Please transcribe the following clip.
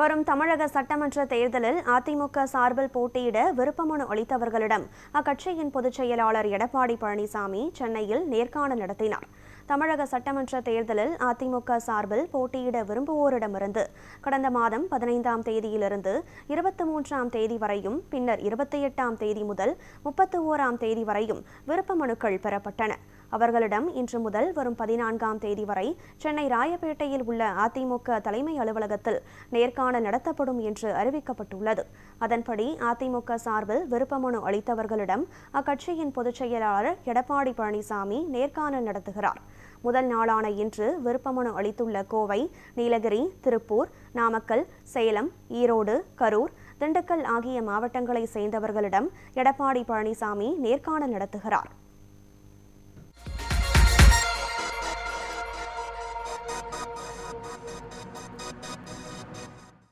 வரும் தமிழக சட்டமன்ற தேர்தலில் அதிமுக சார்பில் போட்டியிட விருப்பமனு அளித்தவர்களிடம் அக்கட்சியின் பொதுச் செயலாளர் எடப்பாடி பழனிசாமி சென்னையில் நேர்காணல் நடத்தினார். தமிழக சட்டமன்ற தேர்தலில் அதிமுக சார்பில் போட்டியிட விரும்புவோரிடமிருந்து கடந்த மாதம் 15ஆம் தேதியிலிருந்து 23ஆம் தேதி வரையும், பின்னர் 28ஆம் தேதி முதல் 31ஆம் தேதி வரையும் விருப்ப மனுக்கள் பெறப்பட்டன. அவர்களிடம் இன்று முதல் வரும் 14ஆம் தேதி வரை சென்னை ராயப்பேட்டையில் உள்ள அதிமுக தலைமை அலுவலகத்தில் நேர்காணல் நடத்தப்படும் என்று அறிவிக்கப்பட்டுள்ளது. அதன்படி அதிமுக சார்பில் விருப்பமனு அளித்தவர்களிடம் அக்கட்சியின் பொதுச் செயலாளர் எடப்பாடி பழனிசாமி நேர்காணல் நடத்துகிறார். முதல் நாளான இன்று விருப்பமனு அளித்துள்ள கோவை, நீலகிரி, திருப்பூர், நாமக்கல், சேலம், ஈரோடு, கரூர், திண்டுக்கல் ஆகிய மாவட்டங்களை சேர்ந்தவர்களிடம் எடப்பாடி பழனிசாமி நேர்காணல் நடத்துகிறார்.